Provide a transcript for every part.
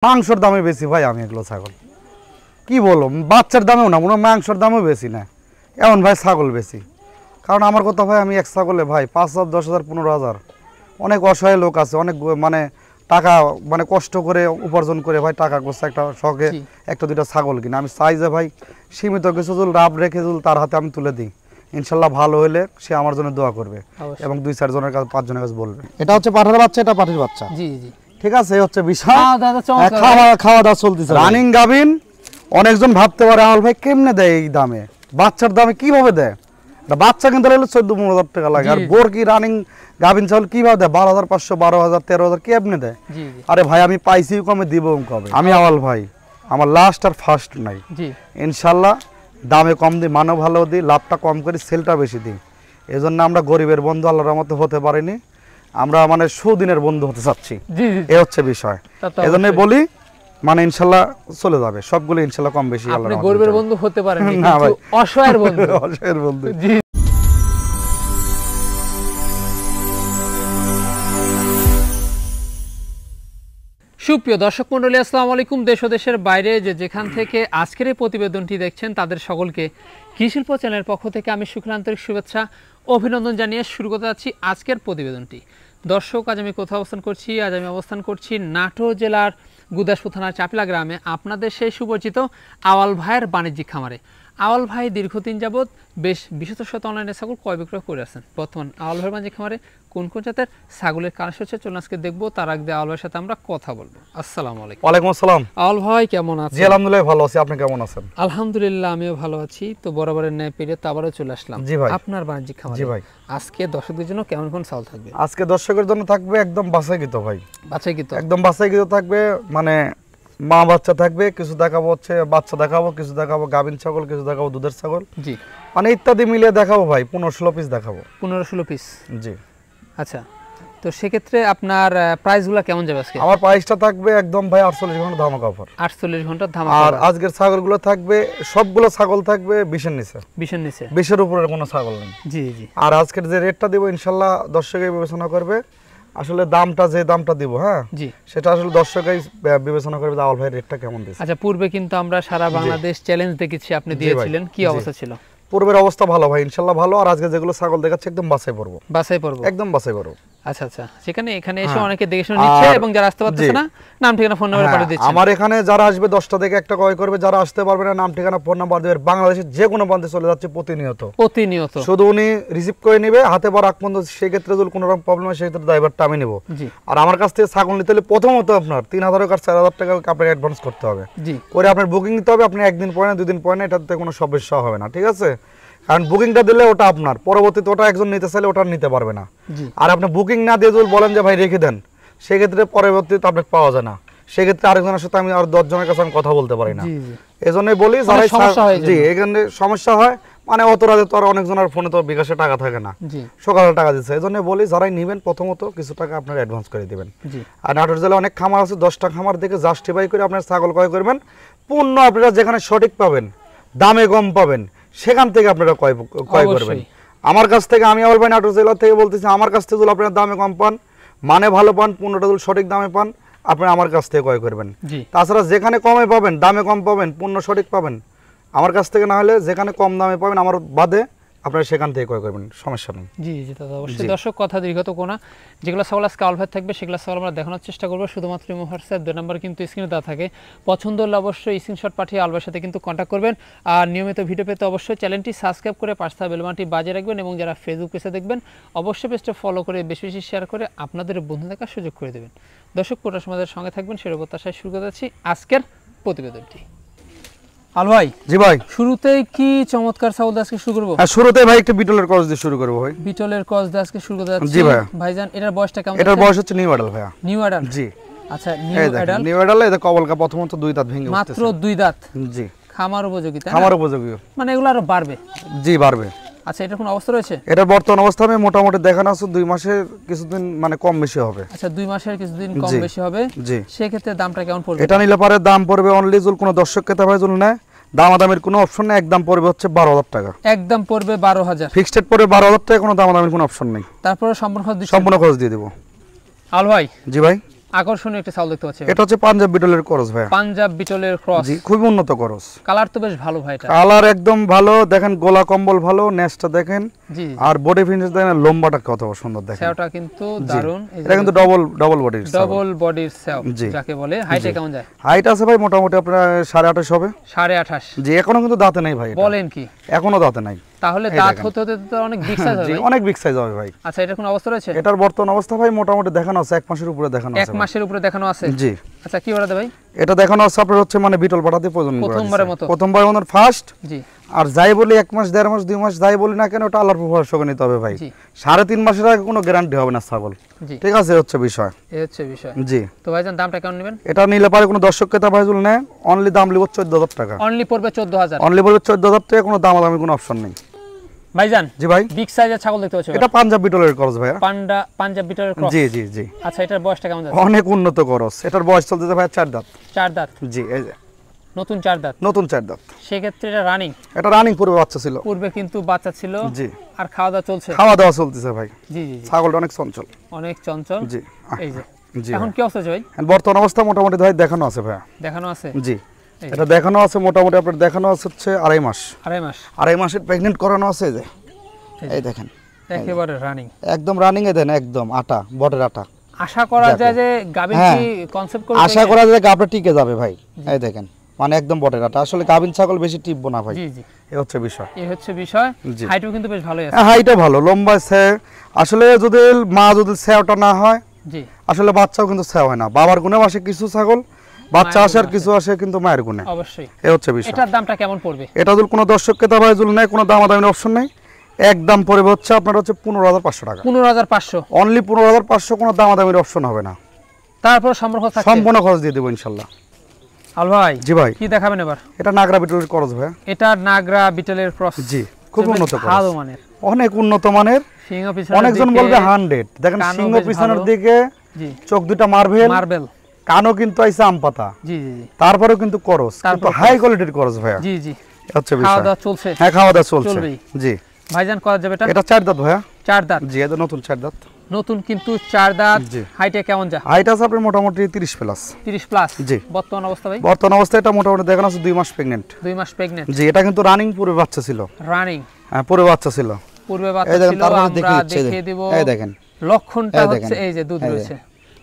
মাংসের দামে বেশি ভাই আমি এগুলো ছাগল কি বলবো, বাচ্চার দামেও না, মনে মাংসের দামেও বেশি না, এমন ভাই ছাগল বেশি। কারণ আমার কথা ভাই, আমি এক ছাগলে ভাই 5,000, 10,000, 15,000, অনেক অসহায় লোক আছে, অনেক মানে টাকা মানে কষ্ট করে উপার্জন করে ভাই টাকা করছে একটা শখে একটা দুইটা ছাগল কিনা। আমি চাই যে ভাই সীমিত কিছু যদি লাভ রেখে যদি তার হাতে আমি তুলে দিই, ইনশাল্লাহ ভালো হলে সে আমার জন্য দোয়া করবে এবং 2-4 জনের কাছে 5 জনের কাছে বলবে। এটা হচ্ছে পাঠার বাচ্চা, এটা পাঠির বাচ্চা। জি জি ঠিক আছে, এই হচ্ছে বিষয়। খাওয়া দাওয়া চলতেছে, রানিং গাভিন। অনেকজন ভাবতে পারে আমল ভাই কেমনে দেয় এই দামে, বাচ্চার দামে কিভাবে দেয়? বাচ্চা কিনতে লাগলে 14-15,000 টাকা লাগে, আর বোর কি রানিং গাভিন চাউল কিভাবে দেয়? 12,500, 12,000, 13,000 কি আপনি দেয়? আরে ভাই আমি পাইছি কমে দিব কবে? আমি আমল ভাই আমার লাস্ট আর ফার্স্ট নাই, ইনশাল্লাহ দামে কম দিই, মানও ভালো দিই, লাভটা কম করি, সেলটা বেশি দিই। এই জন্য আমরা গরিবের বন্ধু আল্লাহর রহমতে হতে পারিনি, আমরা মানে সুদিনের বন্ধু হতে চাচ্ছি, এই হচ্ছে বিষয়। এই জন্যই বলি মানে ইনশাল্লাহ চলে যাবে সবগুলো, ইনশাল্লাহ কম বেশি। আপনি গরিবের বন্ধু হতে পারেন না ভাই, অসহায়ের বন্ধু। অসহায়ের বন্ধু। সুপ্রিয় দর্শক মণ্ডলী, আসসালামু আলাইকুম। দেশ ও দেশের বাইরে যেখান থেকে আজকের এই প্রতিবেদনটি দেখছেন তাদের সকলকে কৃষিশিল্প চ্যানেলের পক্ষ থেকে আমি সুখের আন্তরিক শুভেচ্ছা অভিনন্দন জানিয়ে শুরু করতে যাচ্ছি আজকের প্রতিবেদনটি। দর্শক, আজ আমি কোথাও অবস্থান করছি? আজ আমি অবস্থান করছি নাটোর জেলার গুদাসপুর থানার চাপিলা গ্রামে, আপনাদের সেই সুপরিচিত আওয়াল ভাইয়ের বাণিজ্যিক খামারে। আওয়াল ভাই দীর্ঘদিন যাবৎ বেশ বিশেষ অনলাইনে ছাগল ক্রয় বিক্রয় করে আসছেন। বর্তমান আওয়াল ভাইয়ের বাণিজ্যিক খামারে কোন কোন জাতের ছাগলের কালেকশন হচ্ছে চলুন আজকে দেখবো, তার আগে আওয়াল ভাইয়ের সাথে আমরা কথা বলবো। আসসালামু আলাইকুম। ওয়ালাইকুম আসসালাম। আওয়াল ভাই কেমন আছেন? জি আলহামদুলিল্লাহ ভালো আছি, আপনি কেমন আছেন? আলহামদুলিল্লাহ আমিও ভালো আছি। তো বরাবরের ন্যায় পেরে তো আবারও চলে আসলাম আপনার বাণিজ্যিক খামারে। জি ভাই, আজকে দর্শকদের জন্য কেমন কোন ছাগল থাকবে? আজকে দর্শকের জন্য থাকবে একদম বাছাইকৃত ভাই, বাছাইকৃত, একদম বাছাইকৃত থাকবে। মানে মা বাচ্চা থাকবে, কিছু দেখাবো হচ্ছে বাচ্চা দেখাবো, কিছু দেখাবো গাভিন ছাগল, কিছু দেখাবো দুধের ছাগল, জি মানে ইত্যাদি মিলিয়ে দেখাবো ভাই। 15-16 পিস দেখাবো। 15-16 পিস, জি। আচ্ছা, তো সেক্ষেত্রে আপনার প্রাইসগুলো কেমন যাবে আজকে? আমার প্রাইসটা থাকবে একদম ভাই 48 ঘন্টা ধামাকা অফার। 48 ঘন্টা ধামাকা। আর আজকের ছাগলগুলো থাকবে, সবগুলো ছাগল থাকবে 20-এর নিচে। 20-এর নিচে, 20-এর উপরে কোনো ছাগল নেই। জি জি। আর আজকের যে রেটটা দেব ইনশাআল্লাহ দর্শকই বিবেচনা করবে। আসলে দামটা যে দামটা দিব, হ্যাঁ জি, সেটা আসলে দর্শকই বিবেচনা করবে আওয়াল ভাই রেটটা কেমন দিয়েছে। আচ্ছা, পূর্বে কিন্তু আমরা সারা বাংলাদেশ চ্যালেঞ্জ দেখেছি, আপনি দিয়েছিলেন, কি অবস্থা ছিল? পূর্বের অবস্থা ভালো ভাই, ইনশাআল্লাহ ভালো। আর আজকে যেগুলো ছাগল দেখাচ্ছে একদম বাছাই করব, একদম বাছাই করব। আচ্ছা আচ্ছা, এখানে এসে অনেকে দেখে শুনে নিচ্ছে এবং যারা আসতে পারতেছে না নাম ঠিকানা ফোন নাম্বার পাঠিয়ে দিচ্ছি। আমার এখানে যারা আসবে 10টা থেকে একটা ক্রয় করবে, যারা আসতে পারবে না নাম ঠিকানা ফোন নাম্বার দেবে। বাংলাদেশের যে কোনো প্রান্তে চলে যাচ্ছে প্রতিনিয়ত, শুধু উনি রিসিভ করে নেবে হাতে পার রাখ পর্যন্ত। সেই ক্ষেত্রে যদি কোনো রকম প্রবলেম হয় সেই ক্ষেত্রে ড্রাইভারটা আমি নেব। আর আমার কাছ থেকে ছাগল নিতে হলে প্রথমত আপনার 3,000 আর 4,000 টাকা আপনার অ্যাডভান্স করতে হবে, করে আপনার বুকিং দিতে হবে। আপনি একদিন পরে না 2 দিন পরে না, এটাতে কোনো সমস্যা হবে না, ঠিক আছে? কারণ বুকিংটা দিলে ওটা আপনার, পরবর্তীতে ওটা একজন নিতে চাইলে ওটা নিতে পারবে না। আর আপনি বুকিং না দিয়ে যদি বলেন যে ভাই রেখে দেন, সেক্ষেত্রে পরবর্তীতে আপনাকে পাওয়া যায় না। সেক্ষেত্রে আরেকজনের সাথে আমি আর 10 জনের কাছে আমি কথা বলতে পারি না। এই জন্যই বলি যারা জি এখানে সমস্যা হয়, মানে অত রাতে তো আর অনেকজনের ফোনে তো বিকাশে টাকা থাকে না, সকালে টাকা দিচ্ছে। এই জন্য বলি যারাই নেবেন প্রথমত কিছু টাকা আপনার অ্যাডভান্স করে দিবেন। আর নাটোর জেলায় অনেক খামার আছে, 10টা খামার থেকে জাস্টিফাই করে আপনার ছাগল ক্রয় করবেন। পণ্য আপনারা যেখানে সঠিক পাবেন, দামে কম পাবেন, সেখান থেকে আপনারা ক্রয় করবেন। আমার কাছ থেকে, আমি আবার ভাই নাটোর জেলা থেকে বলতেছি, আমার কাছ থেকে যদি আপনারা দামে কম পান, মানে ভালো পান, পণ্যটা যদি সঠিক দামে পান, আপনারা আমার কাছ থেকে ক্রয় করবেন। তাছাড়া যেখানে কমে পাবেন, দামে কম পাবেন, পণ্য সঠিক পাবেন, আমার কাছ থেকে না হলে যেখানে কম দামে পাবেন আমার বাদে আপনারা সেখান থেকে ক্রয় করবেন, সমস্যা নেই। জি জি দাদা, অবশ্যই। দর্শক, কথা দীর্ঘত কোনা, যেগুলো ছাগল আজকে আওয়াল ভাই থাকবে সেগুলো ছাগল আমরা দেখানোর চেষ্টা করবো। শুধুমাত্র হোয়াটসঅ্যাপ 2 নাম্বার কিন্তু স্ক্রিনে দেওয়া থাকে, পছন্দ হলে অবশ্যই স্ক্রিনশট পাঠিয়ে আওয়াল ভাইয়ের সাথে কিন্তু কন্ট্যাক্ট করবেন। আর নিয়মিত ভিডিও পেতে অবশ্যই চ্যানেলটি সাবস্ক্রাইব করে পাশে থাকা বেল বাটনটি বাজিয়ে রাখবেন, এবং যারা ফেসবুক পেজে দেখবেন অবশ্যই পেজটা ফলো করে বেশি বেশি শেয়ার করে আপনাদের বন্ধু দেখার সুযোগ করে দেবেন। দর্শক, পুরো সমাজের সঙ্গে থাকবেন, সেটা প্রত্যাশায় শুরু করে যাচ্ছি আজকের প্রতিবেদনটি। আল ভাই, জি ভাই, শুরুতেই কি চমৎকার ছাগল আজকে শুরু করব? হ্যাঁ, শুরুতেই ভাই একটা বিটলের ক্রস দিয়ে শুরু করব ভাই। বিটলের ক্রস দিয়ে আজকে শুরু করতে যাচ্ছি। জি ভাই। ভাইজান, এটার বয়সটা কেমন? এটার বয়স হচ্ছে নিউ অ্যাডাল ভাইয়া। নিউ অ্যাডাল, জি। আচ্ছা, নিউ অ্যাডাল, এটা কবলকা প্রথমত 2 দাঁত ভেঙে উঠতেছে, মাত্র 2 দাঁত। জি, খামার উপযোগী, তাই না? খামার উপযোগী, মানে এগুলো আরো বাড়বে? জি বাড়বে। আচ্ছা, এটার কোন অবস্থা রয়েছে? এটার বর্তমান অবস্থা আমি মোটামুটি দেখানো আছে 2 মাসের কিছুদিন মানে কম বেশি হবে। আচ্ছা, 2 মাসের কিছুদিন কম বেশি হবে। জি। সেই ক্ষেত্রে দামটা কেমন পড়বে? এটা নিলে পরে দাম পড়বে অনলি জুল কোন দর্শক ক্রেতা ভাই জুল না, দামাদামির কোনো অপশন নেই, একদম পড়বে হচ্ছে 12,000 টাকা। একদম পড়বে 12,000, ফিক্সড রেট পড়বে 12,000 টাকা, কোনো দামাদামির কোনো অপশন নেই। তারপরে সম্পূর্ণ খরচ দিয়ে দেব। আল ভাই, জি ভাই, আকর্ষণীয় একটা ছাগল দেখতে পাচ্ছি। এটা হচ্ছে পাঞ্জাব বিটলের ক্রস ভাই। পাঞ্জাব বিটলের ক্রস, জি খুব উন্নত ক্রস। কালার তো বেশ ভালো ভাই, এটা কালার একদম ভালো, দেখেন গোলা কম্বল ভালো, নেস্টটা দেখেন, জি আর বডি ফিনিশ দেখেন, লম্বাটা কত সুন্দর দেখেন, সেওটা কিন্তু দারুন। এটা কিন্তু ডবল বডির সেও যাকে বলে। হাইটে কেমন যায়? হাইট আছে ভাই মোটামুটি আপনার 28.5 হবে। 28.5, জি এখনো কিন্তু দাঁতে নাই ভাই। বলেন কি? এখনো দাঁতে নাই। তাহলে দাঁত হতে হতে তো অনেক বিগ সাইজ হবে। জি অনেক বিগ সাইজ হবে ভাই। আচ্ছা, এটা কোন অবস্থা রয়েছে? এটার বর্তমান অবস্থা ভাই মোটামুটি দেখানো আছে 1 মাসের উপরে দেখানো আছে। 1 মাসের উপরে দেখানো আছে, জি। আচ্ছা কি বলতে ভাই? এটা দেখানো আছে আপনার হচ্ছে মানে বিটল পাটাতে প্রথমবারের মতো ফার্স্ট। জি। আর যাই বলি 1 মাস 1.5 মাস 2 মাস যাই বলি না কেন, ওটা আল্লাহর ভরসা করে নিতে হবে ভাই। 3.5 মাসের আগে কোনো গ্যারান্টি হবে না ছাগল, ঠিক আছে? হচ্ছে বিষয়, জি। তো ভাইজান দামটা কেমন নেবেন? এটা নিলে পারে কোনো দর্শক ক্রেতা ভাইজুল নেয়, অনলি দাম লিব 14,000 টাকা। অনলি পড়বে 14,000, অনলি পড়বে 14,000 টাকা, কোনো দামাদামি কোনো অপশন নেই ভাইজান। জি ভাই, বিগ সাইজের ছাগল দেখতে পাচ্ছি। এটা পাঞ্জাব বিটলের ক্রস ভাই। পাঞ্জাব বিটলের ক্রস, জি জি জি। আচ্ছা, এটার বয়সটা কেমন যাচ্ছে? অনেক উন্নত ক্রস। এটার বয়স চলতেছে ভাই 4 দাঁত। 4 দাঁত, জি। এই যে নতুন 4 দাঁত। নতুন 4 দাঁত। সেক্ষেত্রে এটা রানিং? এটা রানিং পূর্বে বাচ্চা ছিল। পূর্বে কিন্তু বাচ্চা ছিল, জি। আর খাওয়া দাওয়া চলছে? খাওয়া দাওয়া চলতেছে ভাই। জি জি। ছাগলটা অনেক চঞ্চল, অনেক চঞ্চল। জি। এই যে জি। এখন কি অবস্থা ভাই? বর্তমান অবস্থা মোটামুটি ভাই দেখানো আছে ভাই। দেখানো আছে, জি। এটা দেখানো আছে মোটামুটি আপনার দেখানো আছে হচ্ছে 2.5 মাস। 2.5 মাসের প্রেগন্যান্ট করানো আছে। এই যে এই দেখেন একেবারে রানিং, একদম রানিং এ দেন, একদম আটা, বটের আটা। আশা করা যায় যে গাবিন কি কনসেপ্ট করে, আশা করা যায় গাবটা টিকে যাবে ভাই। এই দেখেন মানে একদম বটের আটা। আসলে গাবিন ছাগল বেশি টিপবো না ভাই। জি জি, এই হচ্ছে বিষয়। হাইটও কিন্তু বেশ ভালোই আছে। হাইটও ভালো, লম্বা সে। আসলে যদি মা যদি সেওটা না হয়, জি, আসলে বাচ্চাও কিন্তু সেও হয় না। বাবার গুণে আসে কিছু ছাগল, বাচ্চা আসে, আর কিছু আসে কিন্তু মায়ের গুণে। অবশ্যই, এই হচ্ছে বিষয়। এটার দামটা কেমন পড়বে? এটা যদি কোনো দর্শক ক্রেতা ভাই যদি নেয়, কোনো দামাদামির অপশন নেই, একদম পড়বে হচ্ছে আপনার হচ্ছে 15,500 টাকা। 15,500, অনলি 15,500, কোনো দামাদামির অপশন হবে না। তারপর সম্পূর্ণ খরচ দিয়ে দেবো ইনশাল্লাহ। আল ভাই, জি ভাই, কি দেখাবেন এবার? এটা নাগরা বিটলের ক্রস ভাই। এটা নাগরা বিটলের ক্রস, জি, খুব উন্নত ক্রস, ভালো মানের, অনেক উন্নত মানের। সিংহ পিছনের অনেকজন বলবে 100, দেখেন সিংহ পিছনের দিকে, জি, চোখ দুটো মার্বেল, কানও কিন্তু আইছে আম পাতা। জি জি, তারপরেও কিন্তু ক্রস, কিন্তু হাই কোয়ালিটির ক্রস ভাই। জি জি, আচ্ছা, খাওয়া দাওয়া চলছে? হ্যাঁ, খাওয়া দাওয়া চলছে। জি ভাইজান, করা যাবে এটা? এটা 4 দাঁত ভাইয়া। 4 দাঁত, জি, এটা নতুন 4 দাঁত। নতুন কিন্তু 4 দাঁত। জি। হাইটে কেমন যা? হাইট আছে আপনার মোটামুটি 30 প্লাস। 30 প্লাস, জি। বর্তমান অবস্থা ভাই? বর্তমান অবস্থা এটা মোটামুটি দেখানো আছে 2 মাস প্রেগন্যান্ট। 2 মাস প্রেগন্যান্ট। জি, এটা কিন্তু রানিং পূর্বে বাচ্চা ছিল। রানিং, হ্যাঁ, পূর্বে বাচ্চা ছিল। পূর্বে বাচ্চা ছিল, আমরা দেখিয়ে দেব। এই দেখেন লক্ষণটা হচ্ছে এই যে দুধ রয়েছে।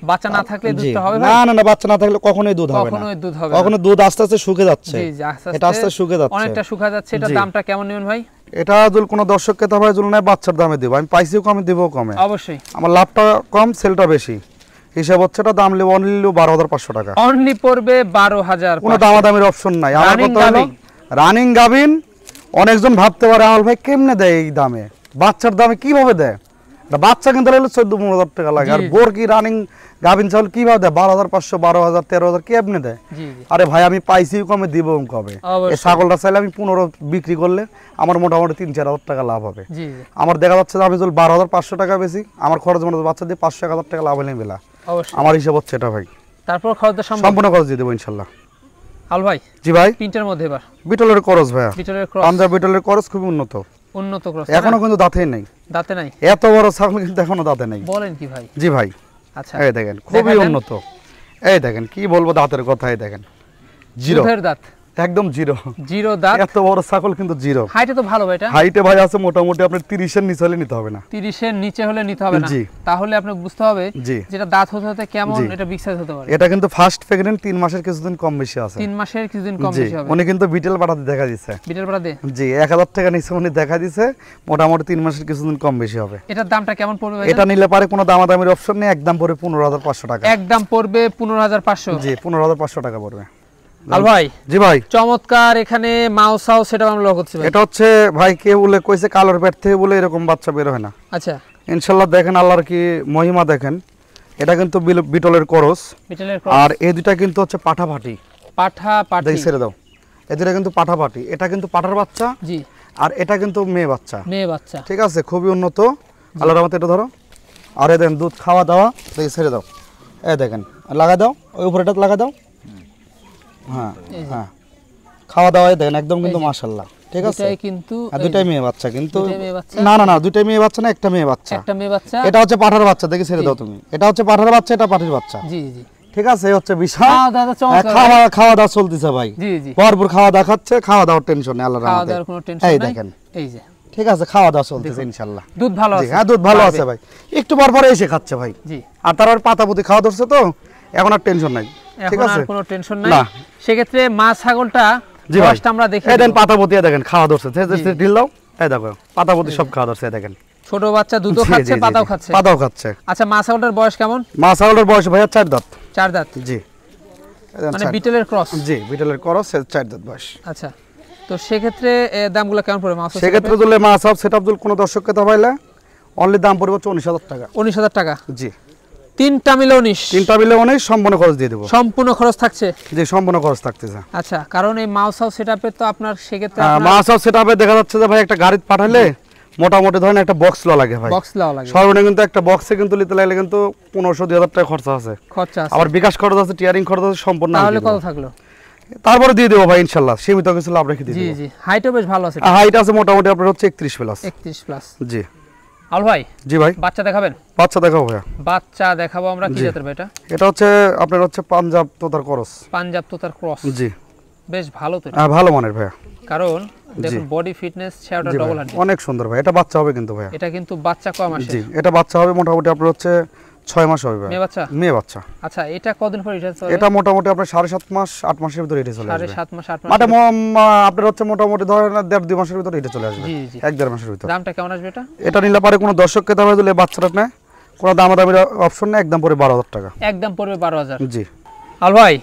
বাচ্চা না থাকলে দুধটা হবে ভাই? না না, বাচ্চা না থাকলে কখনোই দুধ হবে না। কখনো দুধ আস্তে আস্তে শুকে যাচ্ছে। জি জি, এটা আস্তে আস্তে শুকে যাচ্ছে, অনেকটা শুকা যাচ্ছে। এটা দামটা কেমন নেবেন ভাই? এটা যদি কোনো দর্শক ক্রেতা ভাই যদি নেয়, বাচ্চার দামে দেব। আমি পাইছিও কমে, দেবও কমে। অবশ্যই, আমার লাভটা কম, সেলটা বেশি। হিসাব হচ্ছে এটা দাম নেব অনলি 12,500 টাকা। অনলি পড়বে 12,000। কোনো দামাদামির অপশন নাই। আমার কথা হলো রানিং গাবিন। অনেকজন ভাবতে পারে আমল ভাই কেমনে দেয় এই দামে, বাচ্চার দামে কিভাবে দেয়? বাচ্চা কিন্তু হলো 14-15,000 টাকা লাগে, আর বোর কি রানিং গাবিন চাউল কিভাবে দেয়? 12,500, 12,000, 13,000 কি আপনি দেয়? আরে ভাই, আমি পাইছি কমে, দিব কবে? এই ছাগলটা চাইলে আমি 15 বিক্রি করলে আমার মোটামুটি 3-4,000 টাকা লাভ হবে। আমার দেখা যাচ্ছে যে আমি যদি 12,500 টাকা বেশি, আমার খরচ মনে বাচ্চা দিয়ে 500-1,000 টাকা লাভ হলে বেলা। আমার হিসাব হচ্ছে এটা ভাই। তারপর খরচ সম্পূর্ণ খরচ দিয়ে দেবো ইনশাল্লাহ। আল ভাই, জি ভাই, তিনটার মধ্যে এবার বিটলের ক্রস ভাইয়া। বিটলের ক্রস, পাঞ্জাব বিটলের ক্রস, খুব উন্নত ক্রস। এখনো কিন্তু দাঁতে নাই। দাঁতে নাই? এত বড় ছাগল কিন্তু এখনো দাঁতে নাই। বলেন কি ভাই? জি ভাই। আচ্ছা, এই দেখেন খুবই উন্নত। এই দেখেন কি বলবো দাঁতের কথা, এই দেখেন জিরো দাঁত, একদম জিরো দাঁত। এত বড় ছাগল কিন্তু জিরো। হাইটে তো ভালো ভাই। এটা হাইটে ভাই আছে মোটামুটি আপনার 30 এর নিচে হলে নিতে হবে না। 30 এর নিচে হলে নিতে হবে না। তাহলে আপনাকে বুঝতে হবে যেটা দাঁত হতে হতে কেমন এটা বিগ সাইজ হতে পারে। এটা কিন্তু ফার্স্ট প্রেগন্যান্ট, 3 মাসের কিছুদিন কম বেশি আছে। 3 মাসের কিছুদিন কম বেশি হবে। উনি কিন্তু বিটেল পাঠাতে দেখা দিয়েছে। বিটেল পাঠাতে? জি, 1000 টাকা নিচে উনি দেখা দিয়েছে। মোটামুটি 3 মাসের কিছুদিন কম বেশি হবে। এটার দামটা কেমন পড়বে ভাই? এটা নিলে পারে কোনো দামাদামির অপশন নেই, একদম পড়বে 15,500 টাকা। একদম পড়বে 15,500? জি, 15,500 টাকা পড়বে। আল ভাই, জি ভাই, চমৎকার। এখানে মাউসাও সেটা আমরা লক্ষ্য করছি। এটা হচ্ছে ভাই কে বলে কইছে কালোর পেট থেকে বলে এরকম বাচ্চা বের হয় না। আচ্ছা, ইনশাআল্লাহ দেখেন আল্লাহর কি মহিমা দেখেন। এটা কিন্তু বিটলের ক্রস, আর এই দুটো কিন্তু হচ্ছে পাঠাপাটি। দেখি ছেড়ে দাও। এই দুটো কিন্তু পাঠাপাটি। এটা কিন্তু পাঠার বাচ্চা। জি, আর এটা কিন্তু মেয়ে বাচ্চা। ঠিক আছে, খুবই উন্নত আল্লাহর রহমতে। এটা ধরো, আর এই দেখেন দুধ খাওয়া দাওয়া। দেখি ছেড়ে দাও। এই দেখেন, লাগা দাও, ওই উপরেটা লাগা দাও। হ্যাঁ হ্যাঁ, খাওয়া দাওয়া দেখেন একদম কিন্তু মাশাআল্লাহ। ঠিক আছে দুটাই কিন্তু দুটাই মেয়ে বাচ্চা কিন্তু দুটাই মেয়ে বাচ্চা? না না না দুটাই মেয়ে বাচ্চা না, একটা মেয়ে বাচ্চা। একটা মেয়ে বাচ্চা। এটা হচ্ছে পাঠার বাচ্চা, দেখি ছেড়ে দাও তুমি। এটা হচ্ছে পাঠার বাচ্চা, এটা পাঠির বাচ্চা। জি জি। ঠিক আছে, এই হচ্ছে বিষয়। দাদা চমৎকার। খাওয়া দাওয়া চলতেছে ভাই। জি জি। ভরপুর খাওয়া দাওয়া খাচ্ছে, খাওয়া দাওয়ার টেনশন নেই আল্লাহর খাওয়া রহমতে। দাওয়ার কোনো টেনশন এই নাই। দেখেন, এই যে ঠিক আছে, খাওয়া দাওয়া চলতেছে ইনশাআল্লাহ। দুধ ভালো জি আছে? হ্যাঁ, দুধ ভালো আছে ভাই। একটু পর পর এসে খাচ্ছে ভাই। জি। আর তারপর পাতাপুতি খাওয়া ধরছে তো, এখন আর টেনশন নাই। ঠিক এখন আছে, আর কোনো টেনশন নাই। না। সেক্ষেত্রে মা ছাগলটা জি ভাই, বয়সটা আমরা দেখি। এই দেন পাতাপুতি দেখেন খাওয়া ধরছে, ঢিল দাও। এই দেখো পাতাপুতি সব খাওয়া ধরছে, দেখেন ছোট বাচ্চা দুধও জি, খাচ্ছে, জি, জি, পাতাও জি। খাচ্ছে। পাতাও খাচ্ছে। আচ্ছা, মা ছাগলটার বয়স কেমন? মা ছাগলের বয়স ভাইয়া 4 দাঁত। 4 দাঁত। জি, মানে বিটেলের ক্রস। জি বিটেলের ক্রস, 4 দাঁত বয়স। আচ্ছা, তো সেক্ষেত্রে দামগুলো কেমন পড়বে? মাছ সেক্ষেত্রে যদি মা সব সেটআপ যদি কোনো দর্শককে দাবাইলে অনলি দাম পড়বে 19,000 টাকা। 19,000 টাকা। জি, তিনটা মিলে 19। তিনটা মিলে 19, সম্পূর্ণ খরচ দিয়ে দেবো। সম্পূর্ণ খরচ থাকছে? জি, সম্পূর্ণ খরচ থাকতেছে। আচ্ছা, কারণ এই মাউস হাউস সেটআপে তো আপনার সেক্ষেত্রে মা সব সেটআপে দেখা যাচ্ছে যে ভাই একটা গাড়ি পাঠালে মোটামুটি ধরেন একটা বক্স লো লাগে ভাই। বক্স লাও লাগে। সর্বনিম্ন কিন্তু একটা বক্সে কিন্তু নিতে লাগলে কিন্তু 1500-2000 টাকা খরচ আছে। খরচা আছে। আবার বিকাশ খরচ আছে, টিয়ারিং খরচ আছে, সম্পূর্ণ তাহলে কত থাকলো? তারপরে দিয়ে দেবো ভাই ইনশাআল্লাহ। সীমিত কিছু লাভ রেখে দিয়ে জি দেবো। জি। হাইটও বেশ ভালো আছে। হাইট আছে মোটামুটি আপনার হচ্ছে 31 প্লাস। 31 প্লাস। জি। আল ভাই, জি ভাই, বাচ্চা দেখাবেন? বাচ্চা দেখাবো ভাইয়া। বাচ্চা দেখাবো আমরা। কি জাতের ভাই এটা? এটা হচ্ছে আপনার হচ্ছে পাঞ্জাব তোতার ক্রস। পাঞ্জাব তোতার ক্রস। জি, বেশ ভালো তো এটা। হ্যাঁ ভালো মানের ভাইয়া। কারণ দেখুন বডি ফিটনেস, ছেওটা জি ভাই, ডবল হান্ডি। অনেক সুন্দর ভাই। এটা বাচ্চা হবে কিন্তু ভাইয়া। এটা কিন্তু বাচ্চা কয় মাসে? জি, এটা বাচ্চা হবে মোটামুটি আপনার হচ্ছে 6 মাস হবে ভাই। মেয়ে বাচ্চা? মেয়ে বাচ্চা। আচ্ছা, এটা কতদিন পর রিটার্ন হবে? এটা মোটামুটি আপনার 7.5 মাস 8 মাসের ভিতরে এটা চলে আসবে। 7.5 মাস 8 মাস। মানে আপনার হচ্ছে মোটামুটি ধরেন 1.5-2 মাসের ভিতরে এটা চলে আসবে। জি জি। 1-1.5 মাসের ভিতরে। দামটা কেমন আসবে এটা? এটা নিলে পারে কোনো দর্শককে দামে দিলে বাচ্চাটা নেয়, কোনো দামাদামির অপশন নেই, একদম পড়ে 12,000 টাকা। একদম পড়বে 12,000। জি। আল ভাই,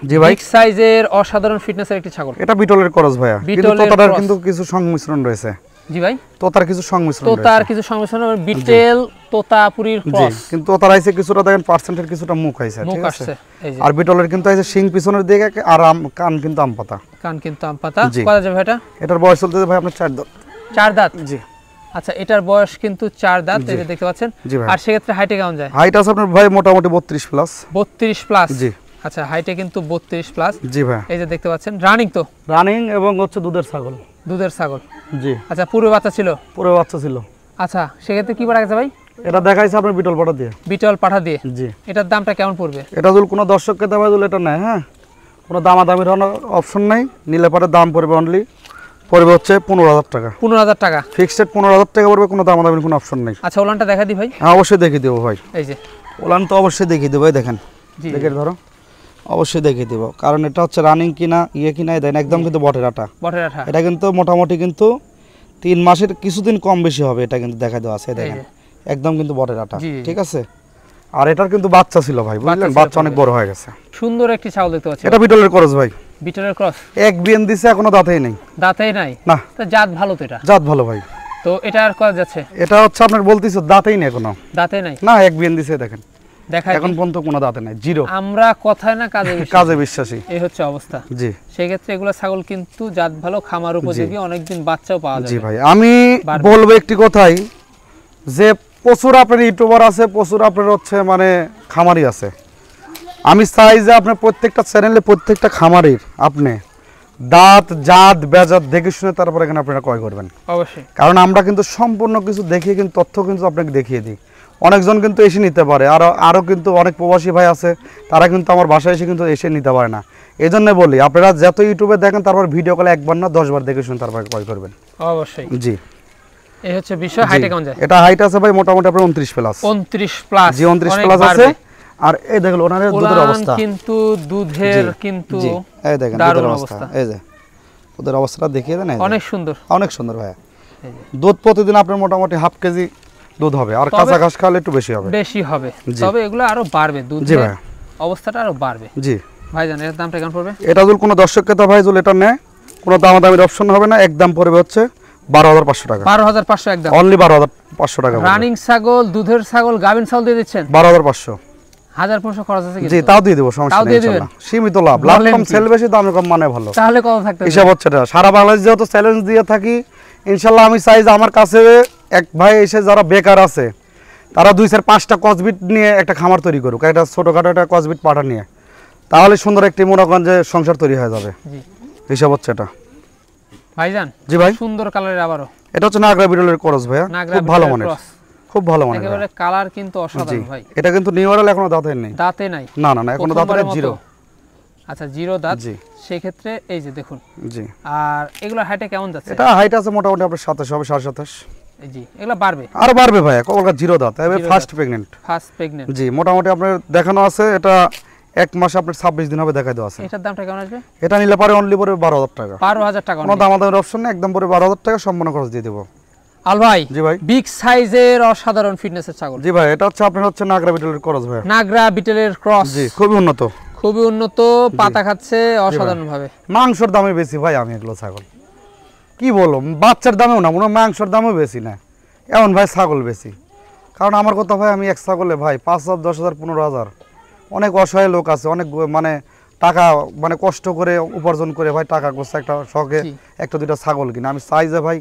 জি ভাই, বিগ সাইজের অসাধারণ ফিটনেসের একটি ছাগল। এটা বিটলের ক্রস ভাইয়া, কিন্তু বিটলের তোতার ক্রস। কিন্তু কিছু সংমিশ্রণ রয়েছে। জি ভাই, তোতার কিছু সংমিশ্রণ রয়েছে। তোতার কিছু সংমিশ্রণ, বিটেল তোতাপুরীর জি, ক্রস। কিন্তু তোতার আইছে কিছুটা দেখেন পার্সেন্টের কিছুটা মুখ আইছে, মুখ ঠিক আছে। আসছে এই যে। আর বিটলের কিন্তু আইছে শিং পিছনের দিকে আর কান কিন্তু আম পাতা। কান কিন্তু আম পাতা। জি। কত যাবে এটা? এটার বয়স চলতেছে ভাই আপনার 4 দাঁত। 4 দাঁত। জি। আচ্ছা, এটার বয়স কিন্তু 4 দাঁত, জি। এই যে দেখতে পাচ্ছেন। জি ভাই। আর সেক্ষেত্রে হাইটে কেমন যায়? হাইট আছে আপনার ভাই মোটামুটি 32 প্লাস। 32 প্লাস। জি। আচ্ছা, হাইটে কিন্তু 32 প্লাস। জি ভাই। এই যে দেখতে পাচ্ছেন, রানিং তো? রানিং এবং হচ্ছে দুধের ছাগল। দুধের ছাগল। জি। আচ্ছা, পূর্বে বাচ্চা ছিল? পুরো বাচ্চা ছিল। আচ্ছা, সেক্ষেত্রে কি পাঠা গেছে ভাই? এটা দেখাইছে আপনার বিটল পাটা দিয়ে। বিটল পাঠা দিয়ে। জি। এটার দামটা কেমন পড়বে? এটা যদি কোনো দর্শককে দেওয়া দিলে এটা নেয়, হ্যাঁ, কোনো দামাদামির অপশন নাই। নিলে পারে দাম পড়বে অনলি পড়বে হচ্ছে 15,000 টাকা। 15,000 টাকা। ফিক্সড 15,000 টাকা পড়বে, কোনো দামাদামির কোনো অপশন নাই। আচ্ছা, ওলানটা দেখা দি ভাই। হ্যাঁ, অবশ্যই দেখিয়ে দেবো ভাই। এই যে ওলান তো অবশ্যই দেখিয়ে দেবো, এই দেখেন, জি। দেখে ধরো, অবশ্যই দেখিয়ে দেবো। কারণ এটা হচ্ছে রানিং কিনা কিনা দেন একদম কিন্তু বটের আটা। বটের আঠা। এটা কিন্তু মোটামুটি কিন্তু 3 মাসের কিছুদিন কম বেশি হবে, এটা কিন্তু দেখা দেওয়া আছে, এই দেখেন যে। একদম কিন্তু বটের আটা, জি। ঠিক আছে। আর এটার কিন্তু বাচ্চা ছিল ভাই, বুঝলেন, ছিল বাচ্চা অনেক বড় হয়ে গেছে। সুন্দর একটি ছাগল দেখতে পাচ্ছি। এটা বিটলের ক্রস ভাই। বিটলের ক্রস। এক বিএন দিছে, এখনো দাঁতেই নেই। দাঁতেই নাই? না। তো জাত ভালো তো এটা। জাত ভালো ভাই। তো এটা আর কত যাচ্ছে? এটা হচ্ছে আপনার বলতেছে দাঁতেই নেই এখনো। দাঁতে নাই? না, এক বিএন দিছে, দেখেন দেখাই এখন পর্যন্ত কোনো দাঁতে নাই, জিরো। আমরা কথায় না কাজে বিশ্বাসী। কাজে বিশ্বাসী। এই হচ্ছে অবস্থা। জি। সেক্ষেত্রে এগুলো ছাগল কিন্তু জাত ভালো, খামার উপযোগী, অনেকদিন বাচ্চাও পাওয়া জি যাবে। ভাই, আমি বাড়বে। বলবো একটি কথাই, যে প্রচুর আপনার ইউটিউবার আছে, প্রচুর আপনার হচ্ছে মানে খামারি আছে। আমি চাই যে আপনার প্রত্যেকটা চ্যানেলে প্রত্যেকটা খামারির আপনি দাঁত জাত বেজাত দেখে শুনে তারপর এখানে আপনারা ক্রয় করবেন। অবশ্যই। কারণ আমরা কিন্তু সম্পূর্ণ কিছু দেখিয়ে কিন্তু তথ্য কিন্তু আপনাকে দেখিয়ে দিই। অনেকজন কিন্তু এসে নিতে পারে, আরও কিন্তু অনেক প্রবাসী ভাই আছে, তারা কিন্তু আমার বাসায় এসে কিন্তু এসে নিতে পারে না। এই জন্য বলি, আপনারা যত ইউটিউবে দেখেন তারপর ভিডিও কলে একবার না 10 বার দেখে শুনে তারপর ক্রয় করবেন। অবশ্যই। জি। এই হচ্ছে বিষয়। হাইটে কেমন যায়? এটা হাইট আছে ভাই মোটামুটি আপনার 29 প্লাস। 29 প্লাস। জি, 29 প্লাস আছে। আর এই দেখুন ওনার দুধের অবস্থা, কিন্তু দুধের কিন্তু এই দেখেন দুধের অবস্থা, এই যে ওদের অবস্থাটা দেখিয়ে দেন, অনেক সুন্দর, অনেক সুন্দর ভাই। দুধ প্রতিদিন আপনার মোটামুটি হাফ কেজি দুধ হবে, আর কাঁচা ঘাস খাওয়ালে একটু বেশি হবে। বেশি হবে, তবে এগুলো আরো বাড়বে, দুধের অবস্থাটা আরো বাড়বে। জি ভাই, জানেন এর দামটা কেমন পড়বে? এটা যদি কোনো দর্শককে তো ভাই যদি এটা নেয়, কোনো দামাদামির অপশন হবে না, একদম পড়বে হচ্ছে 12,500 টাকা। 12,500 একদম, অনলি 12,500 টাকা। রানিং ছাগল, দুধের ছাগল, গাভিন ছাগল দিয়ে দিচ্ছেন 12,500। 1,500 খরচ আছে জি, তাও দিয়ে দেব, সমস্যা নেই ইনশাআল্লাহ। সীমিত লাভ, লাভ কম, সেল বেশি, দাম কম, মানে ভালো। তাহলে কত থাকতে হিসাব হচ্ছে এটা। সারা বাংলাদেশ যেহেতু চ্যালেঞ্জ দিয়ে থাকি, ইনশাআল্লাহ আমি চাই যে আমার কাছে এক ভাই এসে যারা বেকার আছে, তারা 2-4-5টা কসবিট নিয়ে একটা খামার তৈরি করুক, একটা ছোটখাটো একটা কসবিট পাঠা নিয়ে, তাহলে সুন্দর একটি মনোগঞ্জে সংসার তৈরি হয়ে যাবে। জি, হিসাব হচ্ছে এটা। ভাইজান জি ভাই সুন্দর কালারের আবারো এটা হচ্ছে নাগরা বিটলের ক্রস ভাইয়া খুব ভালো মানের খুব ভালো মানের একেবারে কালার কিন্তু অসাধারণ ভাই এটা কিন্তু নিউ মডেল এখনো দাঁতে নেই দাঁতে নাই না না না এখনো দাঁতে নেই জিরো আচ্ছা জিরো দাঁত জি সেই ক্ষেত্রে এই যে দেখুন জি আর এগুলা হাইটে কেমন যাচ্ছে এটা হাইট আছে মোটামুটি আপনার 27 হবে 27.5 জি এগুলা বাড়বে আর বাড়বে ভাই কলকাতা জিরো দাঁত এবে ফার্স্ট প্রেগন্যান্ট জি মোটামুটি আপনার দেখানো আছে এটা এক মাস আপনার 26 দিন হবে দেখাই দেওয়া আছে এটার দামটা কেমন আসবে এটা নিলে পারে অনলি পরে 12000 টাকা 12000 টাকা কোনো দামাদামির অপশন নেই একদম পরে 12000 টাকা সম্পূর্ণ খরচ দিয়ে দেব আল ভাই জি ভাই বিগ সাইজের অসাধারণ ফিটনেসের ছাগল জি ভাই এটা হচ্ছে আপনার হচ্ছে নাগরা বিটলের ক্রস ভাই নাগরা বিটলের ক্রস জি খুবই উন্নত পাতা খাচ্ছে অসাধারণ ভাবে মাংসের দামে বেশি ভাই আমি এগুলো ছাগল কি বলবো বাচ্চার দামেও না মনে মাংসের দামও বেশি না এমন ভাই ছাগল বেশি কারণ আমার কথা ভাই আমি এক ছাগলে ভাই 5000 10000 15000 অনেক অসহায় লোক আছে অনেক মানে টাকা মানে কষ্ট করে উপার্জন করে ভাই টাকা করছে একটা শখে একটা দুইটা ছাগল কিনে আমি চাই যে ভাই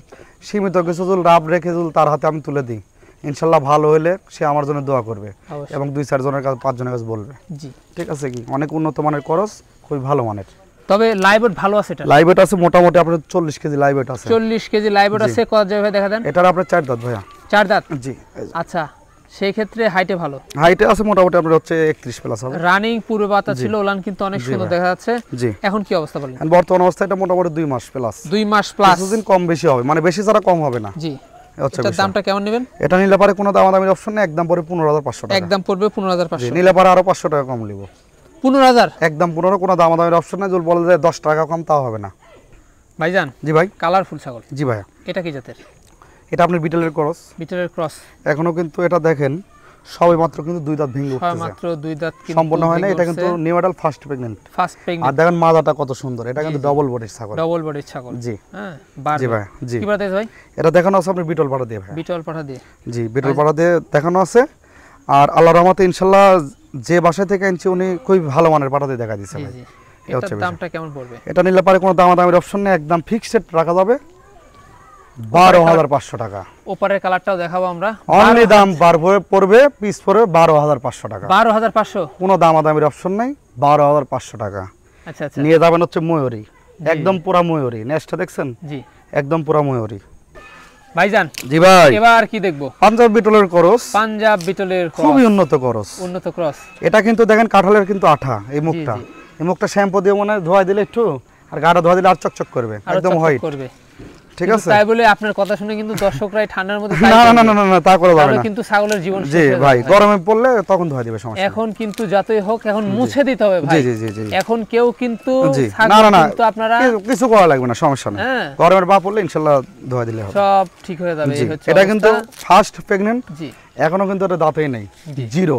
সীমিত কিছু জল রাব রেখে জল তার হাতে আমি তুলে দিই ইনশাল্লাহ ভালো হলে সে আমার জন্য দোয়া করবে এবং 2-4 জনের কাছে 5 জনের কাছে বলবে জি ঠিক আছে কি অনেক উন্নত মানের খরচ খুবই ভালো মানের তবে লাইভ ওয়েট ভালো আছে এটা লাইভ ওয়েট আছে মোটামুটি আপনার 40 কেজি লাইভ ওয়েট আছে 40 কেজি লাইভ ওয়েট আছে কত যাবে দেখা দেন এটার আপনার 4 দাঁত ভাইয়া 4 দাঁত জি আচ্ছা সেই ক্ষেত্রে হাইটে ভালো হাইটে আছে মোটামুটি আপনার হচ্ছে 31 প্লাস হবে রানিং পুরো বাতা ছিল ওলান কিন্তু অনেক সুন্দর দেখা যাচ্ছে জি এখন কি অবস্থা বলেন বর্তমান অবস্থা এটা মোটামুটি 2 মাস প্লাস 2 মাস প্লাস কিছুদিন কম বেশি হবে মানে বেশি ছাড়া কম হবে না জি এটার দামটা কেমন নেবেন এটা নিলে পারে কোনো দামাদামির অপশন নেই একদম পরে 15500 টাকা একদম পড়বে 15500 নিলে পারে আরো 500 টাকা কম নিব 15000 একদম 15 কোনো দামাদামির অপশন নাই যদি বলে যে 10 টাকা কম তাও হবে না ভাইজান জি ভাই কালারফুল ছাগল জি ভাই এটা কি জাতের এটা আপনার বিটলের ক্রস এখনো কিন্তু এটা দেখেন সবে মাত্র কিন্তু 2 দাঁত ভেঙে উঠছে মাত্র 2 দাঁত কিন্তু সম্পূর্ণ হয় না এটা কিন্তু নিউ মডেল ফার্স্ট প্রেগন্যান্ট আর দেখেন মাজাটা কত সুন্দর এটা কিন্তু ডাবল বডির ছাগল জি হ্যাঁ জি ভাই জি কি বাড়াতে ভাই এটা দেখানো আছে আপনার বিটল পাড়া দিয়ে ভাই বিটল পাড়া দিয়ে জি বিটল পাড়া দিয়ে দেখানো আছে আর আল্লাহর রহমতে ইনশাআল্লাহ যে বাসা থেকে আনছি উনি খুবই ভালো মানের পাড়া দিয়ে দেখা দিয়েছে ভাই এটার দামটা কেমন পড়বে এটা নিলে পারে কোনো দামাদামির অপশন নেই একদম ফিক্সড রাখা যাবে 12500 টাকা ওপারের কালারটাও দেখাবো আমরা অনলি দাম পড়বে পিস পড়বে 12500 টাকা 12500 কোনো দামাদামির অপশন নাই 12500 টাকা আচ্ছা আচ্ছা নিয়ে যাবেন হচ্ছে ময়ূরী একদম পুরা ময়ূরী নেক্সটটা দেখছেন জি একদম পুরা ময়ূরী ভাইজান জি ভাই এবার কি দেখবো পাঞ্জাব বিটলের ক্রস খুবই উন্নত ক্রস এটা কিন্তু দেখেন কাঁঠালের কিন্তু আঠা এই মুখটা শ্যাম্পু দিয়ে মনে ধোয়া দিলে একটু আর গাটা ধোয়া দিলে আর চকচক করবে একদম হোয়াইট ঠিক আছে তাই বলে আপনার কথা শুনে কিন্তু দর্শকরাই ঠান্ডার মধ্যে না তা করে যাবে না কিন্তু ছাগলের জীবন জি ভাই গরমে পড়লে তখন ধোয়া দিবে সমস্যা এখন কিন্তু যতই হোক এখন মুছে দিতে হবে ভাই জি জি জি এখন কেউ কিন্তু ছাগল কিন্তু আপনারা কিছু করা লাগবে না সমস্যা নেই গরমের বা পড়লে ইনশাআল্লাহ ধোয়া দিলে হবে সব ঠিক হয়ে যাবে এই হচ্ছে এটা কিন্তু ফার্স্ট প্রেগন্যান্ট জি এখনো কিন্তু এটা দাঁতই নেই জিরো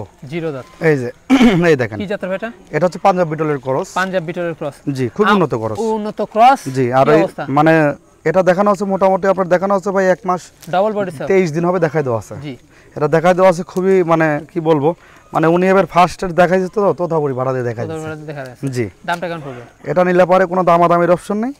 দাঁত এই যে এই দেখেন কি জাতের এটা এটা হচ্ছে পাঞ্জাব বিটলের ক্রস জি খুব উন্নত ক্রস জি আর মানে এটা দেখানো আছে মোটামুটি আপনার দেখানো আছে ভাই 1 মাস ডাবল বডি 23 দিন হবে দেখাই দেওয়া আছে জি এটা দেখাই দেওয়া আছে খুবই মানে কি বলবো মানে উনি এবার ফার্স্ট দেখাইছে তো তোতাপুরি ভাড়া দিয়ে দেখাইছে জি দামটা কেমন পড়বে এটা নিলে পরে কোনো দামাদামির অপশন নেই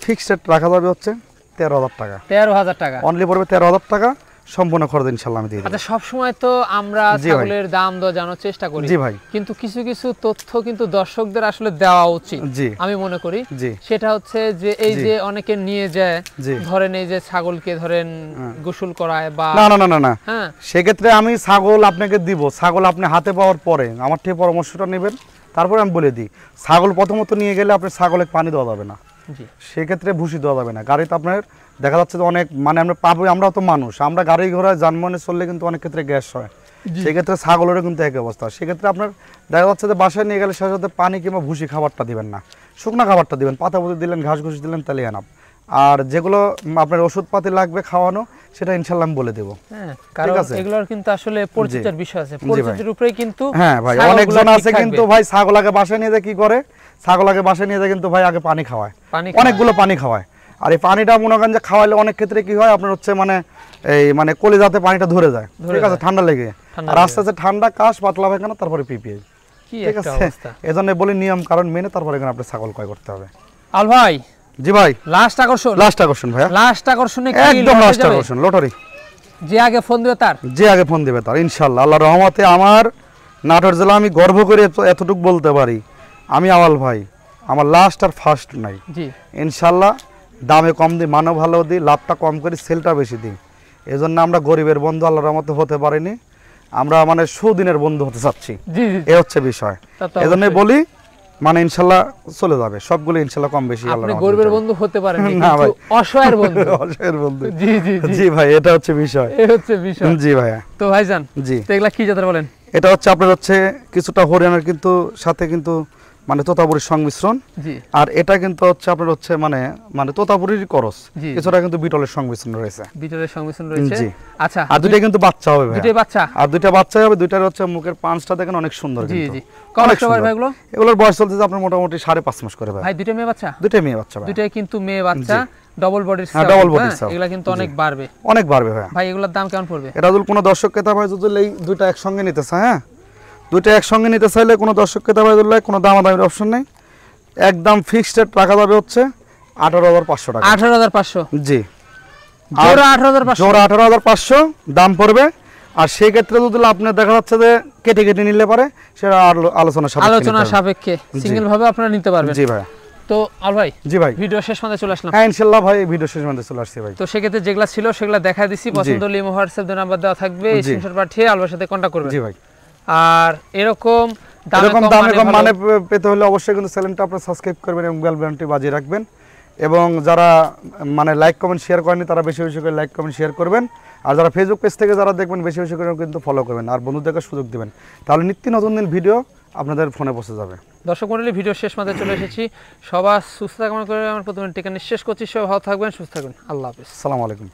ফিক্সড রাখা যাবে হচ্ছে 13000 টাকা 13000 টাকা অনলি পড়বে 13000 টাকা সম্পূর্ণ খরচ ইনশাআল্লাহ আমি দিয়ে দেব আচ্ছা সব সময় তো আমরা ছাগলের দাম দর জানার চেষ্টা করি জি ভাই কিন্তু কিছু কিছু তথ্য কিন্তু দর্শকদের আসলে দেওয়া উচিত আমি মনে করি সেটা হচ্ছে যে এই যে অনেকে নিয়ে যায় ধরেন এই যে ছাগলকে ধরেন গোসল করায় বা না হ্যাঁ সেক্ষেত্রে আমি ছাগল আপনাকে দিব ছাগল আপনি হাতে পাওয়ার পরে আমার থেকে পরামর্শটা নেবেন তারপরে আমি বলে দিই ছাগল প্রথমত নিয়ে গেলে আপনি ছাগলে পানি দেওয়া যাবে না সেক্ষেত্রে ভুসি দেওয়া যাবে না গাড়িতে আপনার দেখা যাচ্ছে যে অনেক মানে আমরা পাবো আমরা তো মানুষ আমরা গাড়ি ঘোড়া যানবাহনে চললে কিন্তু অনেক ক্ষেত্রে গ্যাস হয় সেক্ষেত্রে ছাগলেরও কিন্তু একই অবস্থা সেক্ষেত্রে আপনার দেখা যাচ্ছে যে বাসায় নিয়ে গেলে সাথে সাথে পানি কিংবা ভুসি খাবারটা দিবেন না শুকনো খাবারটা দিবেন পাতা পুঁতি দিলেন ঘাস ঘুষি দিলেন তাহলে আনাপ আর যেগুলো আপনার ওষুধপাতি লাগবে খাওয়ানো সেটা ইনশাআল্লাহ আমি বলে দেব ঠিক আছে এগুলোর কিন্তু আসলে পরিচিতির বিষয় আছে পরিচিতির উপরে কিন্তু হ্যাঁ ভাই অনেকজন আছে কিন্তু ভাই ছাগল আগে বাসায় নিয়ে যায় কি করে ছাগল আগে বাসায় নিয়ে যায় কিন্তু ভাই আগে পানি খাওয়ায় অনেকগুলো পানি খাওয়ায় আর এই পানিটা মনে করেন যে খাওয়াইলে অনেক ক্ষেত্রে কি হয় আপনার হচ্ছে মানে এই মানে কলিজাতে পানিটা ধরে যায় ঠিক আছে ঠান্ডা লেগে আর আস্তে আস্তে ঠান্ডা কাশ পাতলা পায়খানা তারপরে পিপিআই ঠিক আছে এজন্য বলি নিয়ম কারণ মেনে তারপরে এখানে আপনি ছাগল ক্রয় করতে হবে আল ভাই জি ভাই লাস্ট আকর্ষণ ভাই লাস্ট আকর্ষণে কি একদম লাস্ট আকর্ষণ লটারি যে আগে ফোন দিবে তার ইনশাআল্লাহ আল্লাহর রহমতে আমার নাটোর জেলা আমি গর্ব করে এতটুকু বলতে পারি আমি আওয়াল ভাই আমার লাস্ট আর ফার্স্ট নাই জি ইনশাআল্লাহ দামে কম দিই, মানও ভালো দিই, লাভটা কম করি, সেলটা বেশি দিই। এই জন্য আমরা গরিবের বন্ধু আল্লাহর রহমতে হতে পারিনি, আমরা মানে সুদিনের বন্ধু হতে চাচ্ছি, এ হচ্ছে বিষয়। এই জন্যই বলি মানে ইনশাল্লাহ চলে যাবে সবগুলো ইনশাল্লাহ কম বেশি। আপনি গরিবের বন্ধু হতে পারেন না ভাই, অসহায়ের বন্ধু। অসহায়ের বন্ধু, জি জি জি ভাই, এটা হচ্ছে বিষয়, এই হচ্ছে বিষয়। জি ভাইয়া। তো ভাইজান, জি তো এগুলা কি জাতের বলেন? এটা হচ্ছে আপনার হচ্ছে কিছুটা হরিয়ানার কিন্তু সাথে কিন্তু মানে তোতাপুরির সংমিশ্রণ, আর এটা কিন্তু হচ্ছে আপনার হচ্ছে মানে মানে তোতাপুরির করস, কিছুটা কিন্তু বিটলের সংমিশ্রণ রয়েছে, বিটলের সংমিশ্রণ রয়েছে। জি আচ্ছা, আর দুইটা কিন্তু বাচ্চা হবে ভাই, দুইটাই বাচ্চা, আর দুইটা বাচ্চা হবে। দুইটার হচ্ছে মুখের পাঁচটা দেখেন অনেক সুন্দর, জি কিন্তু জি। কত সময় ভাই এগুলো? এগুলোর বয়স চলতেছে আপনার মোটামুটি 5.5 মাস করে ভাই। ভাই দুইটা মেয়ে বাচ্চা? দুইটা মেয়ে বাচ্চা ভাই, দুইটাই কিন্তু মেয়ে বাচ্চা, ডাবল বডির সাইজ, ডাবল বডির সাইজ। এগুলা কিন্তু অনেক বাড়বে, অনেক বাড়বে ভাই। ভাই এগুলোর দাম কেমন পড়বে? এটা যদি কোনো দর্শক ক্রেতা ভাই যদি এই দুইটা একসঙ্গে নিতে চায়, হ্যাঁ দুইটা একসঙ্গে নিতে চাইলে কোনো দর্শক ক্রেতা ভাই যদি কোনো দামাদামির অপশন নেই, একদম ফিক্সড রেট রাখা যাবে হচ্ছে 18,500 টাকা। 18,500? জি, জোড়া 18,500, জোড়া 18,500 দাম পড়বে। আর সেই ক্ষেত্রে যদি আপনার দেখা যাচ্ছে যে কেটে কেটে নিলে পারে, সেটা আলোচনা সাপেক্ষে সিঙ্গেল ভাবে আপনারা নিতে পারবেন। জি ভাই। তো আল ভাই, জি ভাই, ভিডিও শেষ পর্যন্ত চলে আসলাম। হ্যাঁ ইনশাআল্লাহ ভাই, ভিডিও শেষ পর্যন্ত চলে আসছে ভাই। তো সেক্ষেত্রে যেগুলা ছিল সেগুলা দেখা দিছি, পছন্দ হলে ইমো হোয়াটসঅ্যাপ দুই নাম্বার দেওয়া থাকবে, স্ক্রিনশট পাঠিয়ে আলভার সাথে কন্টাক্ট করবেন। জি ভাই। আর এরকম দামে কম মানে পেতে হলে অবশ্যই কিন্তু চ্যানেলটা আপনারা সাবস্ক্রাইব করবেন এবং বেল বাটনটি বাজিয়ে রাখবেন, এবং যারা মানে লাইক কমেন্ট শেয়ার করেনি তারা বেশি বেশি করে লাইক কমেন্ট শেয়ার করবেন, আর যারা ফেসবুক পেজ থেকে যারা দেখবেন বেশি বেশি করে কিন্তু ফলো করবেন, আর বন্ধুদেরকে সুযোগ দিবেন, তাহলে নিত্য নতুন দিন ভিডিও আপনাদের ফোনে পৌঁছে যাবে। দর্শক মণ্ডলী, ভিডিও শেষ মাত্রায় চলে এসেছি, সবার সুস্থতা কামনা করে আমার প্রথমে টিকা নিঃশেষ করছি। সবাই ভালো থাকবেন, সুস্থ থাকবেন, আল্লাহ হাফেজ, আসসালামু আলাইকুম।